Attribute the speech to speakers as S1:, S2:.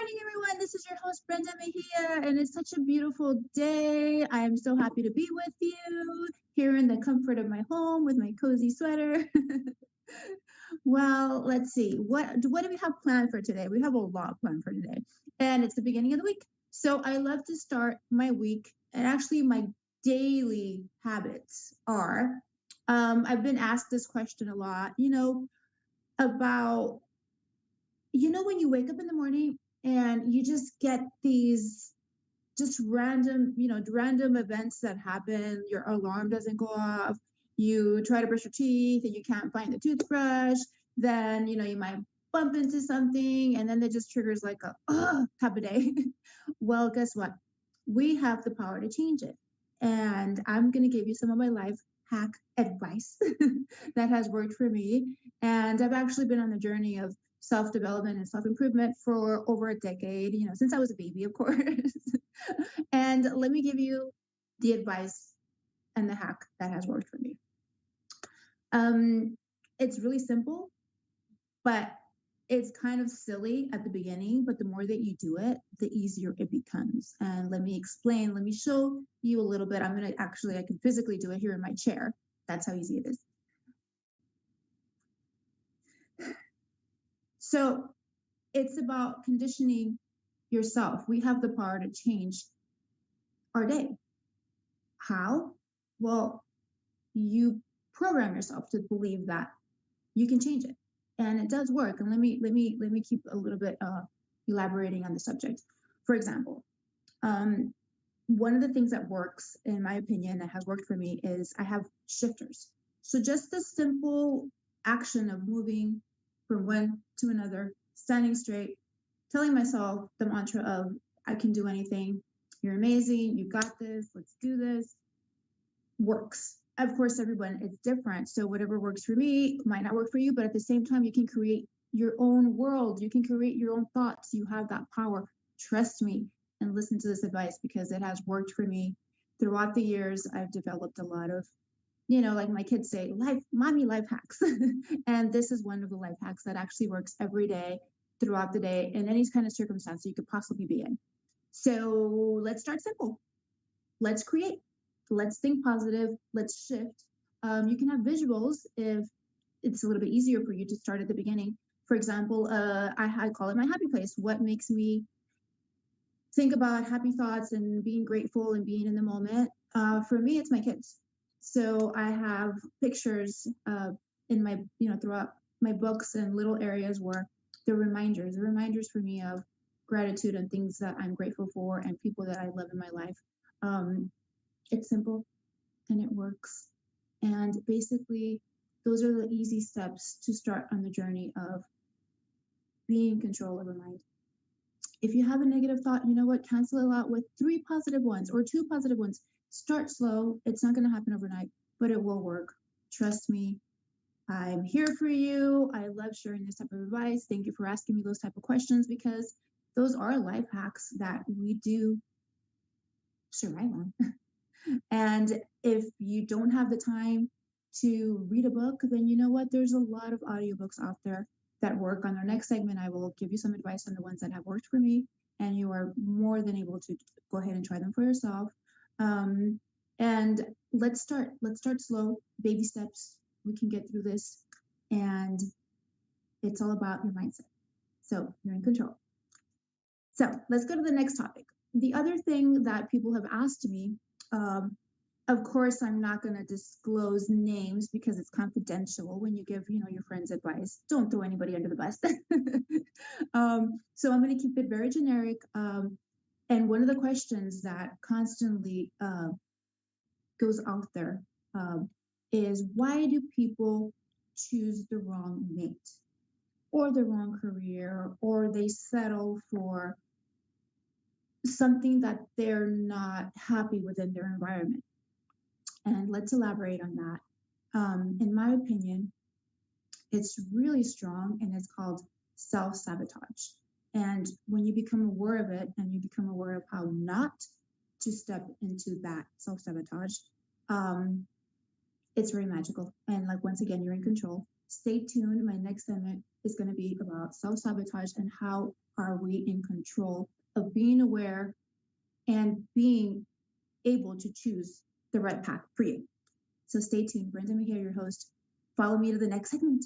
S1: morning, everyone. This is your host, Brenda Mejia, and it's such a beautiful day. I am so happy to be with you here in the comfort of my home with my cozy sweater. Well, let's see. What do we have planned for today? We have a lot planned for today, and it's the beginning of the week. So I love to start my week, and actually, my daily habits are. I've been asked this question a lot. About when you wake up in the morning and you just get these just random, random events that happen. Your alarm doesn't go off. You try to brush your teeth and you can't find the toothbrush. Then, you might bump into something and then that just triggers like a type of day. Well, guess what? We have the power to change it. And I'm going to give you some of my life hack advice that has worked for me. And I've actually been on the journey of self development and self improvement for over a decade, since I was a baby, of course. And let me give you the advice and the hack that has worked for me. It's really simple, but it's kind of silly at the beginning, but the more that you do it, the easier it becomes. And let me explain, let me show you a little bit. I can physically do it here in my chair. That's how easy it is. So it's about conditioning yourself. We have the power to change our day. How? Well, you program yourself to believe that you can change it, and it does work. And let me keep a little bit elaborating on the subject. For example, one of the things that works, in my opinion, that has worked for me is I have shifters. So just the simple action of moving from one to another, standing straight, telling myself the mantra of I can do anything, you're amazing, you got this, let's do this, works. Of course, everyone is different. So whatever works for me might not work for you, but at the same time, you can create your own world. You can create your own thoughts. You have that power. Trust me and listen to this advice because it has worked for me. Throughout the years, I've developed a lot of, like my kids say, mommy life hacks. And this is one of the life hacks that actually works every day, throughout the day, in any kind of circumstance you could possibly be in. So let's start simple. Let's create. Let's think positive. Let's shift. You can have visuals if it's a little bit easier for you to start at the beginning. For example, I call it my happy place. What makes me think about happy thoughts and being grateful and being in the moment? For me, it's my kids. So I have pictures in my, throughout my books and little areas where they're reminders for me of gratitude and things that I'm grateful for and people that I love in my life. It's simple and it works. And basically, those are the easy steps to start on the journey of being in control of your mind. If you have a negative thought, you know what? Cancel it out with 3 positive ones or 2 positive ones. Start slow. It's not going to happen overnight, but it will work. Trust me. I'm here for you. I love sharing this type of advice. Thank you for asking me those type of questions because those are life hacks that we do survive on. And if you don't have the time to read a book, then you know what? There's a lot of audiobooks out there that work. On our next segment, I will give you some advice on the ones that have worked for me, and you are more than able to go ahead and try them for yourself. And let's start. Let's start slow, baby steps. We can get through this, and it's all about your mindset. So you're in control. So let's go to the next topic. The other thing that people have asked me, of course, I'm not going to disclose names because it's confidential when you give, your friends advice. Don't throw anybody under the bus. So I'm going to keep it very generic. And one of the questions that constantly goes out there is why do people choose the wrong mate or the wrong career, or they settle for something that they're not happy within their environment? And let's elaborate on that. In my opinion, it's really strong and it's called self-sabotage. And when you become aware of it and you become aware of how not to step into that self-sabotage, it's very magical. And like, once again, you're in control. Stay tuned. My next segment is going to be about self-sabotage and how are we in control of being aware and being able to choose the right path for you. So stay tuned. Brenda Mejia, your host. Follow me to the next segment.